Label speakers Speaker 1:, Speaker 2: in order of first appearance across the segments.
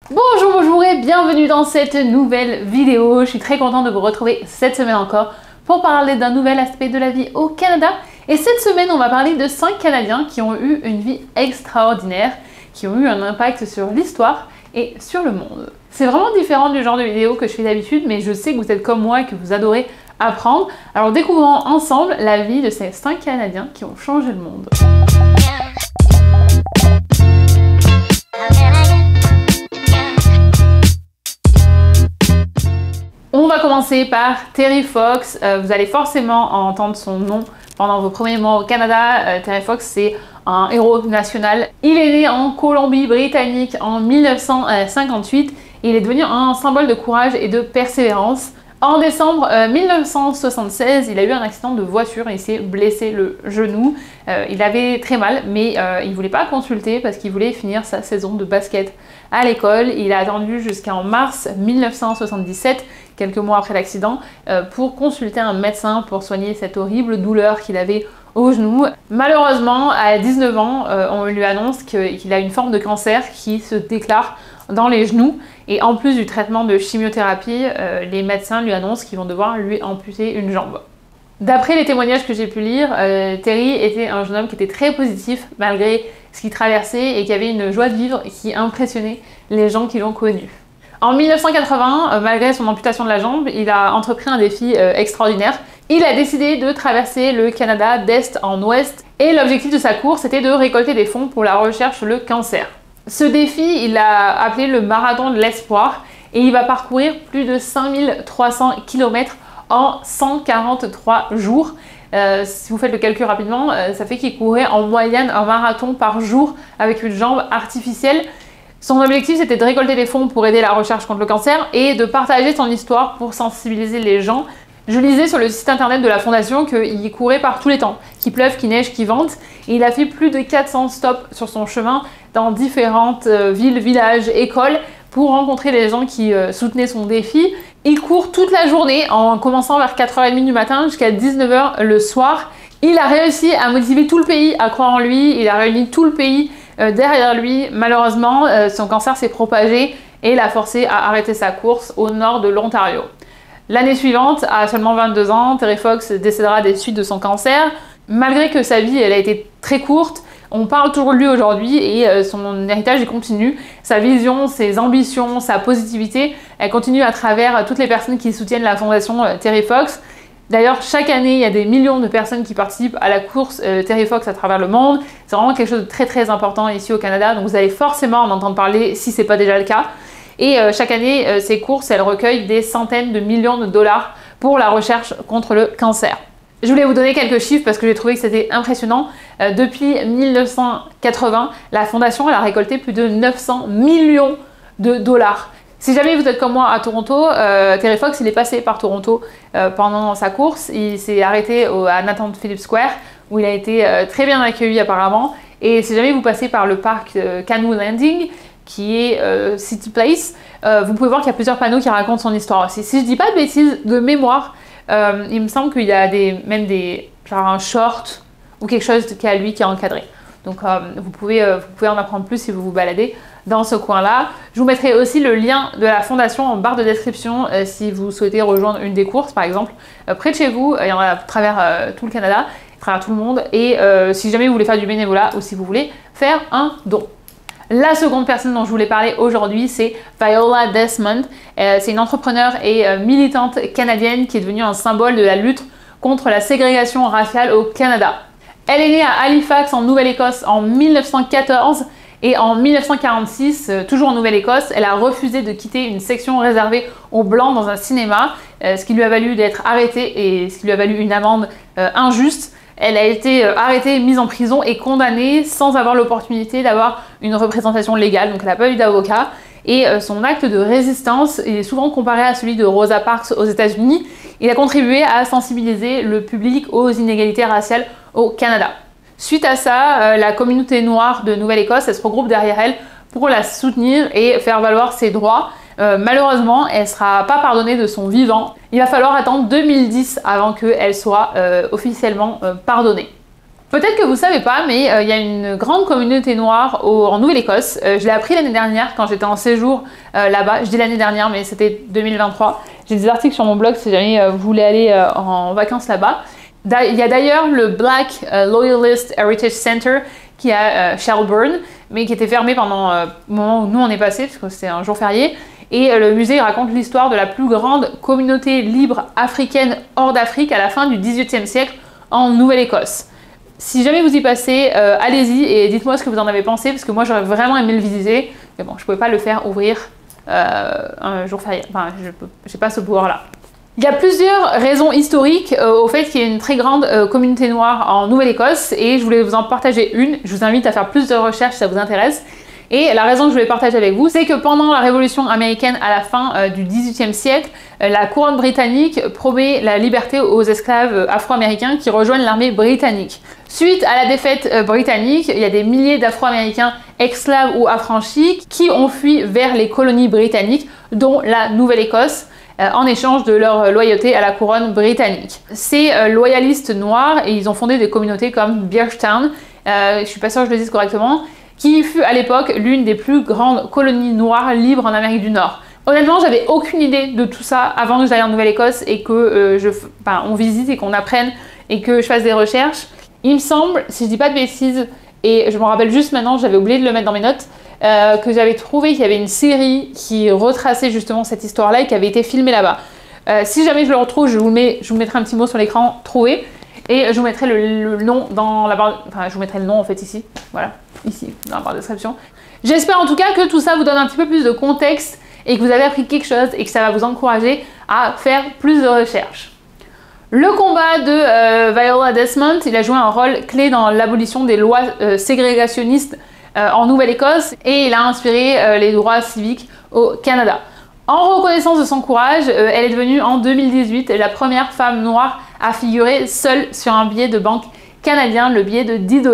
Speaker 1: Bonjour et bienvenue dans cette nouvelle vidéo. Je suis très contente de vous retrouver cette semaine encore pour parler d'un nouvel aspect de la vie au Canada. Et cette semaine, on va parler de 5 Canadiens qui ont eu une vie extraordinaire, qui ont eu un impact sur l'histoire et sur le monde. C'est vraiment différent du genre de vidéo que je fais d'habitude, mais je sais que vous êtes comme moi et que vous adorez apprendre. Alors découvrons ensemble la vie de ces 5 Canadiens qui ont changé le monde. On va commencer par Terry Fox. Vous allez forcément entendre son nom pendant vos premiers mois au Canada. Terry Fox, c'est un héros national. Il est né en Colombie-Britannique en 1958 et il est devenu un symbole de courage et de persévérance. En décembre 1976, il a eu un accident de voiture et il s'est blessé le genou. Il avait très mal, mais il ne voulait pas consulter parce qu'il voulait finir sa saison de basket à l'école. Il a attendu jusqu'en mars 1977, quelques mois après l'accident, pour consulter un médecin pour soigner cette horrible douleur qu'il avait au genou. Malheureusement, à 19 ans, on lui annonce qu'il a une forme de cancer qui se déclare dans les genoux. Et en plus du traitement de chimiothérapie, les médecins lui annoncent qu'ils vont devoir lui amputer une jambe. D'après les témoignages que j'ai pu lire, Terry était un jeune homme qui était très positif malgré ce qu'il traversait et qui avait une joie de vivre qui impressionnait les gens qui l'ont connu. En 1980, malgré son amputation de la jambe, il a entrepris un défi extraordinaire. Il a décidé de traverser le Canada d'est en ouest et l'objectif de sa course était de récolter des fonds pour la recherche sur le cancer. Ce défi, il l'a appelé le marathon de l'espoir et il va parcourir plus de 5300 km en 143 jours. Si vous faites le calcul rapidement, ça fait qu'il courait en moyenne un marathon par jour avec une jambe artificielle. Son objectif, c'était de récolter des fonds pour aider la recherche contre le cancer et de partager son histoire pour sensibiliser les gens. Je lisais sur le site internet de la fondation qu'il courait par tous les temps, qu'il pleuve, qu'il neige, qu'il vente, et il a fait plus de 400 stops sur son chemin dans différentes villes, villages, écoles, pour rencontrer les gens qui soutenaient son défi. Il court toute la journée, en commençant vers 4h30 du matin jusqu'à 19h le soir. Il a réussi à motiver tout le pays à croire en lui, il a réuni tout le pays derrière lui. Malheureusement, son cancer s'est propagé et l'a forcé à arrêter sa course au nord de l'Ontario. L'année suivante, à seulement 22 ans, Terry Fox décédera des suites de son cancer. Malgré que sa vie elle a été très courte, on parle toujours de lui aujourd'hui et son héritage continue. Sa vision, ses ambitions, sa positivité, elle continue à travers toutes les personnes qui soutiennent la fondation Terry Fox. D'ailleurs, chaque année, il y a des millions de personnes qui participent à la course Terry Fox à travers le monde. C'est vraiment quelque chose de très important ici au Canada, donc vous allez forcément en entendre parler si ce n'est pas déjà le cas. Et chaque année, ces courses, elles recueillent des centaines de millions de dollars pour la recherche contre le cancer. Je voulais vous donner quelques chiffres parce que j'ai trouvé que c'était impressionnant. Depuis 1980, la fondation elle a récolté plus de 900 millions de dollars. Si jamais vous êtes comme moi à Toronto, Terry Fox il est passé par Toronto pendant sa course. Il s'est arrêté à Nathan Phillips Square où il a été très bien accueilli apparemment. Et si jamais vous passez par le parc Canoe Landing, qui est City Place, vous pouvez voir qu'il y a plusieurs panneaux qui racontent son histoire aussi. Si je dis pas de bêtises de mémoire, il me semble qu'il y a même genre un short ou quelque chose qui est à lui qui est encadré. Donc vous pouvez en apprendre plus si vous vous baladez dans ce coin-là. Je vous mettrai aussi le lien de la fondation en barre de description si vous souhaitez rejoindre une des courses par exemple. Près de chez vous, il y en a à travers tout le Canada, à travers tout le monde. Et si jamais vous voulez faire du bénévolat ou si vous voulez faire un don. La seconde personne dont je voulais parler aujourd'hui, c'est Viola Desmond. C'est une entrepreneure et militante canadienne qui est devenue un symbole de la lutte contre la ségrégation raciale au Canada. Elle est née à Halifax en Nouvelle-Écosse en 1914 et en 1946, toujours en Nouvelle-Écosse, elle a refusé de quitter une section réservée aux Blancs dans un cinéma, ce qui lui a valu d'être arrêtée et ce qui lui a valu une amende injuste. Elle a été arrêtée, mise en prison et condamnée sans avoir l'opportunité d'avoir une représentation légale, donc elle n'a pas eu d'avocat. Et son acte de résistance est souvent comparé à celui de Rosa Parks aux États-Unis. Il a contribué à sensibiliser le public aux inégalités raciales au Canada. Suite à ça, la communauté noire de Nouvelle-Écosse, elle se regroupe derrière elle pour la soutenir et faire valoir ses droits. Malheureusement, elle ne sera pas pardonnée de son vivant. Il va falloir attendre 2010 avant qu'elle soit officiellement pardonnée. Peut-être que vous ne savez pas, mais il y a une grande communauté noire en Nouvelle-Écosse. Je l'ai appris l'année dernière quand j'étais en séjour là-bas. Je dis l'année dernière, mais c'était 2023. J'ai des articles sur mon blog si jamais vous voulez aller en vacances là-bas. Il y a d'ailleurs le Black Loyalist Heritage Center qui est à Shelburne, mais qui était fermé pendant le moment où nous on est passé, parce que c'était un jour férié. Et le musée raconte l'histoire de la plus grande communauté libre africaine hors d'Afrique à la fin du XVIIIe siècle en Nouvelle-Écosse. Si jamais vous y passez, allez-y et dites-moi ce que vous en avez pensé, parce que moi j'aurais vraiment aimé le visiter, mais bon, je ne pouvais pas le faire ouvrir un jour férié, enfin, je n'ai pas ce pouvoir-là. Il y a plusieurs raisons historiques au fait qu'il y ait une très grande communauté noire en Nouvelle-Écosse, et je voulais vous en partager une. Je vous invite à faire plus de recherches si ça vous intéresse. Et la raison que je voulais partager avec vous, c'est que pendant la Révolution américaine à la fin du XVIIIe siècle, la couronne britannique promet la liberté aux esclaves afro-américains qui rejoignent l'armée britannique. Suite à la défaite britannique, il y a des milliers d'Afro-Américains esclaves ou affranchis qui ont fui vers les colonies britanniques, dont la Nouvelle-Écosse, en échange de leur loyauté à la couronne britannique. Ces loyalistes noirs, et ils ont fondé des communautés comme Beerstown, je suis pas sûre que je le dise correctement, qui fut à l'époque l'une des plus grandes colonies noires libres en Amérique du Nord. Honnêtement, j'avais aucune idée de tout ça avant que j'aille en Nouvelle-Écosse et que on visite et qu'on apprenne et que je fasse des recherches. Il me semble, si je dis pas de bêtises, et je me rappelle juste maintenant, j'avais oublié de le mettre dans mes notes, que j'avais trouvé qu'il y avait une série qui retraçait justement cette histoire-là et qui avait été filmée là-bas. Si jamais je le retrouve, je vous mettrai un petit mot sur l'écran, trouvé, et je vous mettrai le nom dans la barre, enfin je vous mettrai le nom en fait ici, voilà, ici, dans la barre de description. J'espère en tout cas que tout ça vous donne un petit peu plus de contexte et que vous avez appris quelque chose et que ça va vous encourager à faire plus de recherches. Le combat de Viola Desmond, il a joué un rôle clé dans l'abolition des lois ségrégationnistes en Nouvelle-Écosse et il a inspiré les droits civiques au Canada. En reconnaissance de son courage, elle est devenue en 2018 la première femme noire à figurer seule sur un billet de banque canadien, le billet de 10 $. Je ne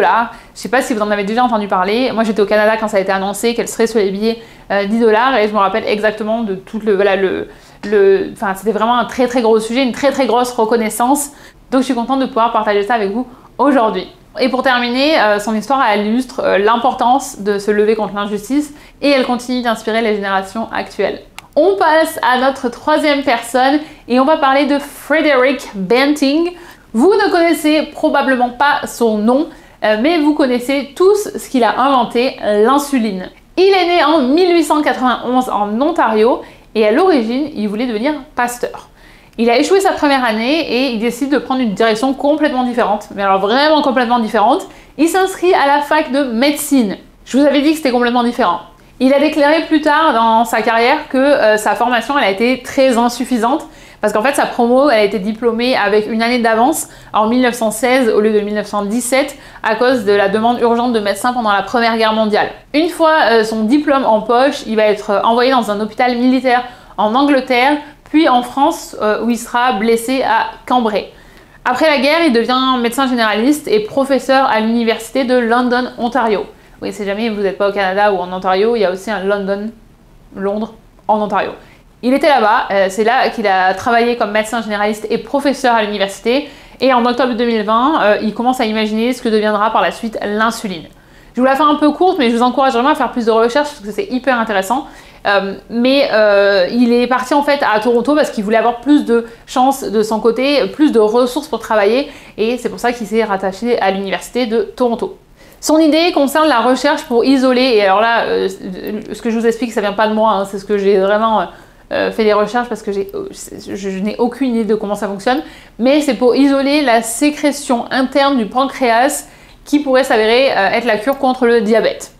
Speaker 1: sais pas si vous en avez déjà entendu parler. Moi j'étais au Canada quand ça a été annoncé qu'elle serait sur les billets 10 $ et je me rappelle exactement de tout enfin, c'était vraiment un très très gros sujet, une très très grosse reconnaissance. Donc je suis contente de pouvoir partager ça avec vous aujourd'hui. Et pour terminer, son histoire elle illustre l'importance de se lever contre l'injustice et elle continue d'inspirer les générations actuelles. On passe à notre troisième personne et on va parler de Frederick Banting. Vous ne connaissez probablement pas son nom, mais vous connaissez tous ce qu'il a inventé, l'insuline. Il est né en 1891 en Ontario et à l'origine, il voulait devenir pasteur. Il a échoué sa première année et il décide de prendre une direction complètement différente, mais alors vraiment complètement différente. Il s'inscrit à la fac de médecine. Je vous avais dit que c'était complètement différent. Il a déclaré plus tard dans sa carrière que sa formation elle a été très insuffisante parce qu'en fait sa promo elle a été diplômée avec une année d'avance en 1916 au lieu de 1917 à cause de la demande urgente de médecins pendant la Première Guerre mondiale. Une fois son diplôme en poche, il va être envoyé dans un hôpital militaire en Angleterre puis en France où il sera blessé à Cambrai. Après la guerre, il devient médecin généraliste et professeur à l'université de London, Ontario. Oui, si jamais vous n'êtes pas au Canada ou en Ontario, il y a aussi un Londres, en Ontario. Il était là-bas, c'est là qu'il a travaillé comme médecin généraliste et professeur à l'université. Et en octobre 2020, il commence à imaginer ce que deviendra par la suite l'insuline. Je vous la fais un peu courte, mais je vous encourage vraiment à faire plus de recherches parce que c'est hyper intéressant. Il est parti en fait à Toronto parce qu'il voulait avoir plus de chances de son côté, plus de ressources pour travailler. Et c'est pour ça qu'il s'est rattaché à l'université de Toronto. Son idée concerne la recherche pour isoler, et alors là, ce que je vous explique, ça vient pas de moi, hein, c'est ce que j'ai vraiment fait des recherches parce que je n'ai aucune idée de comment ça fonctionne, mais c'est pour isoler la sécrétion interne du pancréas qui pourrait s'avérer être la cure contre le diabète.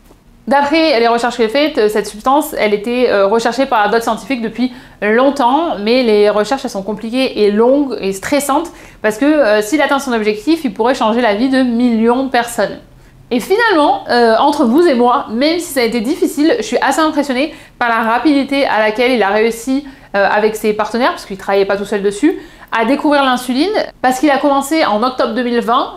Speaker 1: D'après les recherches qu'elle a faites, cette substance, elle était recherchée par d'autres scientifiques depuis longtemps, mais les recherches elles sont compliquées et longues et stressantes parce que s'il atteint son objectif, il pourrait changer la vie de millions de personnes. Et finalement, entre vous et moi, même si ça a été difficile, je suis assez impressionnée par la rapidité à laquelle il a réussi avec ses partenaires, parce qu'il ne travaillait pas tout seul dessus, à découvrir l'insuline, parce qu'il a commencé en octobre 2020.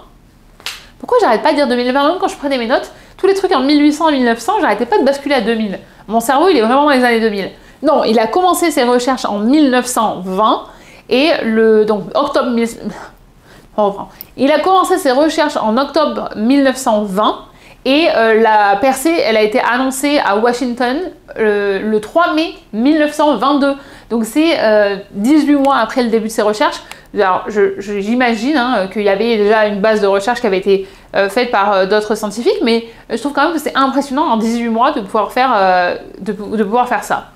Speaker 1: Pourquoi j'arrête pas de dire 2020 même quand je prenais mes notes? Tous les trucs en 1800 et 1900, j'arrêtais pas de basculer à 2000. Mon cerveau, il est vraiment dans les années 2000. Non, il a commencé ses recherches en 1920, et donc octobre... On reprend. Il a commencé ses recherches en octobre 1920 et la percée, elle a été annoncée à Washington le 3 mai 1922. Donc c'est 18 mois après le début de ses recherches. Alors j'imagine qu'il y avait déjà une base de recherche qui avait été faite par d'autres scientifiques, mais je trouve quand même que c'est impressionnant en 18 mois de pouvoir faire, de pouvoir faire ça.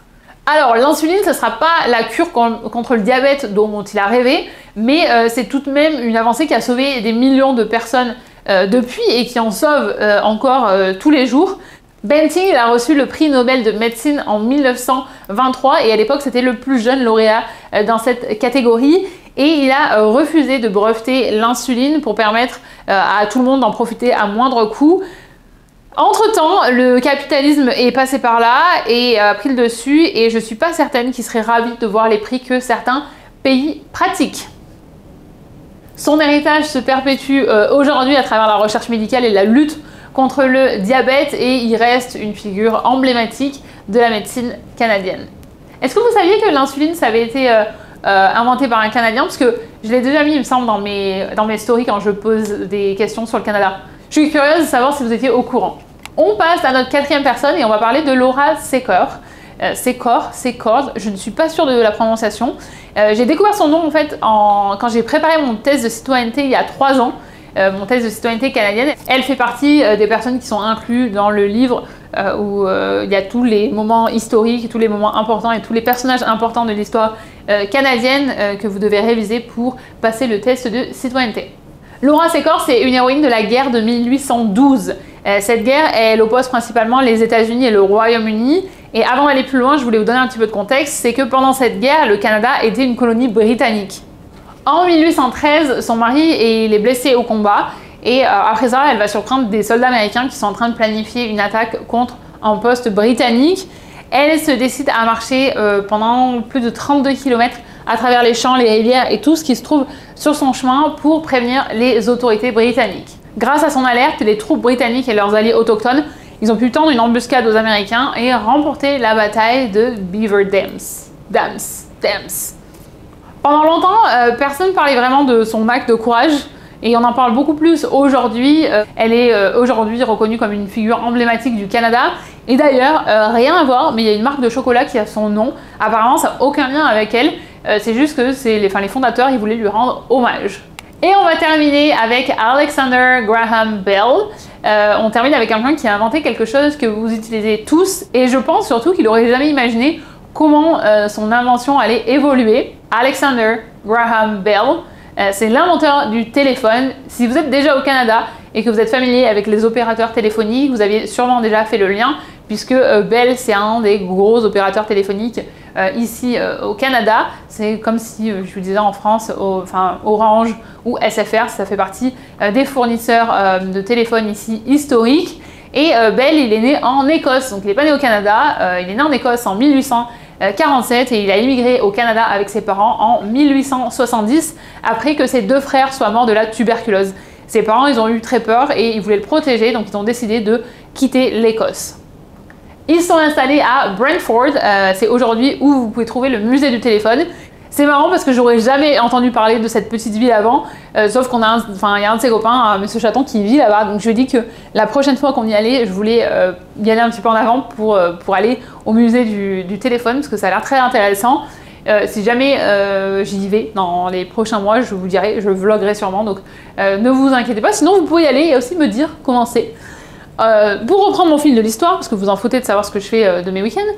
Speaker 1: Alors l'insuline, ce ne sera pas la cure contre le diabète dont il a rêvé, mais c'est tout de même une avancée qui a sauvé des millions de personnes depuis et qui en sauve encore tous les jours. Banting, il a reçu le prix Nobel de médecine en 1923 et à l'époque c'était le plus jeune lauréat dans cette catégorie et il a refusé de breveter l'insuline pour permettre à tout le monde d'en profiter à moindre coût. Entre-temps, le capitalisme est passé par là et a pris le dessus et je suis pas certaine qu'il serait ravi de voir les prix que certains pays pratiquent. Son héritage se perpétue aujourd'hui à travers la recherche médicale et la lutte contre le diabète et il reste une figure emblématique de la médecine canadienne. Est-ce que vous saviez que l'insuline, ça avait été inventé par un Canadien? Parce que je l'ai déjà mis, il me semble, dans mes stories quand je pose des questions sur le Canada. Je suis curieuse de savoir si vous étiez au courant. On passe à notre quatrième personne et on va parler de Laura Secord. Secord, je ne suis pas sûre de la prononciation. J'ai découvert son nom en fait quand j'ai préparé mon test de citoyenneté il y a 3 ans. Mon test de citoyenneté canadienne. Elle fait partie des personnes qui sont incluses dans le livre où il y a tous les moments historiques, tous les moments importants et tous les personnages importants de l'histoire canadienne que vous devez réviser pour passer le test de citoyenneté. Laura Secord, c'est une héroïne de la guerre de 1812. Cette guerre, elle oppose principalement les États-Unis et le Royaume-Uni. Et avant d'aller plus loin, je voulais vous donner un petit peu de contexte, c'est que pendant cette guerre, le Canada était une colonie britannique. En 1813, son mari il est blessé au combat et après ça, elle va surprendre des soldats américains qui sont en train de planifier une attaque contre un poste britannique. Elle se décide à marcher pendant plus de 32 km à travers les champs, les rivières et tout ce qui se trouve sur son chemin pour prévenir les autorités britanniques. Grâce à son alerte, les troupes britanniques et leurs alliés autochtones, ils ont pu tendre une embuscade aux Américains et remporter la bataille de Beaver Dams. Pendant longtemps, personne ne parlait vraiment de son acte de courage et on en parle beaucoup plus aujourd'hui. Elle est aujourd'hui reconnue comme une figure emblématique du Canada. Et d'ailleurs, rien à voir, mais il y a une marque de chocolat qui a son nom. Apparemment, ça n'a aucun lien avec elle. C'est juste que les fondateurs, ils voulaient lui rendre hommage. Et on va terminer avec Alexander Graham Bell. On termine avec quelqu'un qui a inventé quelque chose que vous utilisez tous. Et je pense surtout qu'il n'aurait jamais imaginé comment son invention allait évoluer. Alexander Graham Bell, c'est l'inventeur du téléphone. Si vous êtes déjà au Canada et que vous êtes familier avec les opérateurs téléphoniques, vous aviez sûrement déjà fait le lien puisque Bell, c'est un des gros opérateurs téléphoniques ici au Canada. C'est comme si, je vous disais en France, Orange ou SFR, ça fait partie des fournisseurs de téléphones ici historiques. Et Bell, il est né en Écosse, donc il n'est pas né au Canada, il est né en Écosse en 1847 et il a immigré au Canada avec ses parents en 1870 après que ses 2 frères soient morts de la tuberculose. Ses parents, ils ont eu très peur et ils voulaient le protéger, donc ils ont décidé de quitter l'Écosse. Ils sont installés à Brantford, c'est aujourd'hui où vous pouvez trouver le musée du téléphone. C'est marrant parce que j'aurais jamais entendu parler de cette petite ville avant, sauf qu'on a il y a un de ses copains, Monsieur Chaton, qui vit là-bas. Donc je lui ai dit que la prochaine fois qu'on y allait, je voulais y aller un petit peu en avant pour aller au musée du téléphone parce que ça a l'air très intéressant. Si jamais j'y vais dans les prochains mois, je vous dirai, je vloggerai sûrement. Donc ne vous inquiétez pas. Sinon vous pouvez y aller et aussi me dire comment c'est. Pour reprendre mon fil de l'histoire, parce que vous en foutez de savoir ce que je fais de mes week-ends,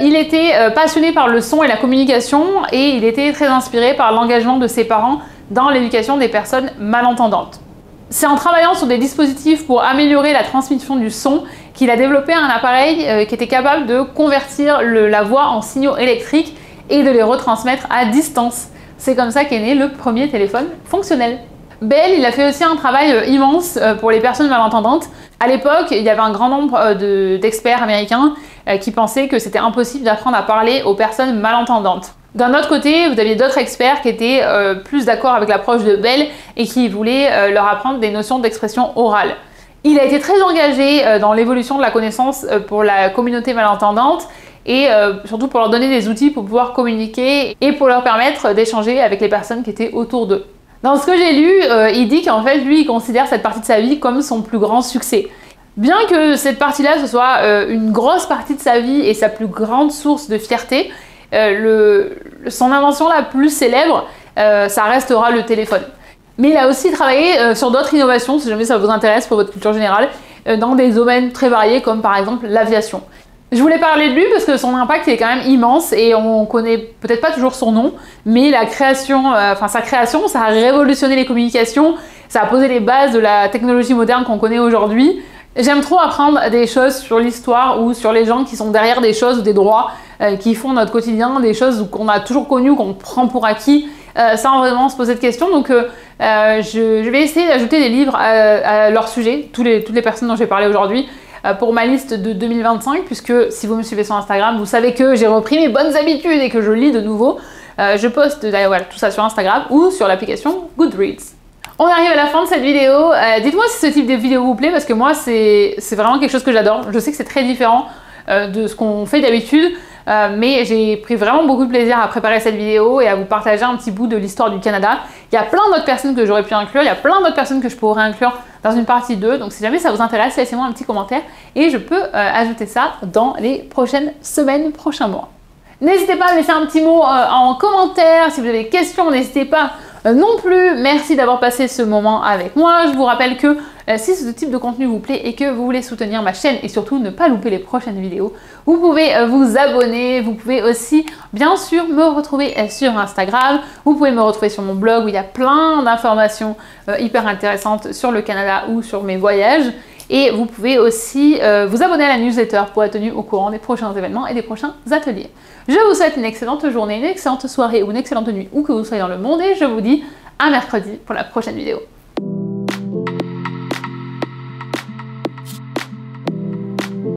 Speaker 1: il était passionné par le son et la communication et il était très inspiré par l'engagement de ses parents dans l'éducation des personnes malentendantes. C'est en travaillant sur des dispositifs pour améliorer la transmission du son qu'il a développé un appareil qui était capable de convertir la voix en signaux électriques et de les retransmettre à distance. C'est comme ça qu'est né le premier téléphone fonctionnel. Bell, il a fait aussi un travail immense pour les personnes malentendantes. À l'époque, il y avait un grand nombre d'experts américains qui pensaient que c'était impossible d'apprendre à parler aux personnes malentendantes. D'un autre côté, vous aviez d'autres experts qui étaient plus d'accord avec l'approche de Bell et qui voulaient leur apprendre des notions d'expression orale. Il a été très engagé dans l'évolution de la connaissance pour la communauté malentendante et surtout pour leur donner des outils pour pouvoir communiquer et pour leur permettre d'échanger avec les personnes qui étaient autour d'eux. Dans ce que j'ai lu, il dit qu'en fait, lui, il considère cette partie de sa vie comme son plus grand succès. Bien que cette partie-là, ce soit une grosse partie de sa vie et sa plus grande source de fierté, son invention la plus célèbre, ça restera le téléphone. Mais il a aussi travaillé sur d'autres innovations, si jamais ça vous intéresse pour votre culture générale, dans des domaines très variés comme par exemple l'aviation. Je voulais parler de lui parce que son impact est quand même immense et on connaît peut-être pas toujours son nom, mais sa création, ça a révolutionné les communications, ça a posé les bases de la technologie moderne qu'on connaît aujourd'hui. J'aime trop apprendre des choses sur l'histoire ou sur les gens qui sont derrière des choses ou des droits qui font notre quotidien, des choses qu'on a toujours connues, qu'on prend pour acquis, sans vraiment se poser de questions. Donc je vais essayer d'ajouter des livres à leur sujet, toutes les personnes dont j'ai parlé aujourd'hui, pour ma liste de 2025, puisque si vous me suivez sur Instagram, vous savez que j'ai repris mes bonnes habitudes et que je lis de nouveau. Je poste voilà, tout ça sur Instagram ou sur l'application Goodreads. On arrive à la fin de cette vidéo. Dites-moi si ce type de vidéo vous plaît, parce que moi, c'est vraiment quelque chose que j'adore. Je sais que c'est très différent de ce qu'on fait d'habitude, mais j'ai pris vraiment beaucoup de plaisir à préparer cette vidéo et à vous partager un petit bout de l'histoire du Canada. Il y a plein d'autres personnes que j'aurais pu inclure, il y a plein d'autres personnes que je pourrais inclure dans une partie 2, donc si jamais ça vous intéresse, laissez-moi un petit commentaire et je peux ajouter ça dans les prochaines semaines, prochains mois. N'hésitez pas à me laisser un petit mot en commentaire, si vous avez des questions, n'hésitez pas non plus. Merci d'avoir passé ce moment avec moi. Je vous rappelle que si ce type de contenu vous plaît et que vous voulez soutenir ma chaîne et surtout ne pas louper les prochaines vidéos, vous pouvez vous abonner. Vous pouvez aussi bien sûr me retrouver sur Instagram. Vous pouvez me retrouver sur mon blog où il y a plein d'informations hyper intéressantes sur le Canada ou sur mes voyages. Et vous pouvez aussi vous abonner à la newsletter pour être tenu au courant des prochains événements et des prochains ateliers. Je vous souhaite une excellente journée, une excellente soirée ou une excellente nuit où que vous soyez dans le monde et je vous dis à mercredi pour la prochaine vidéo.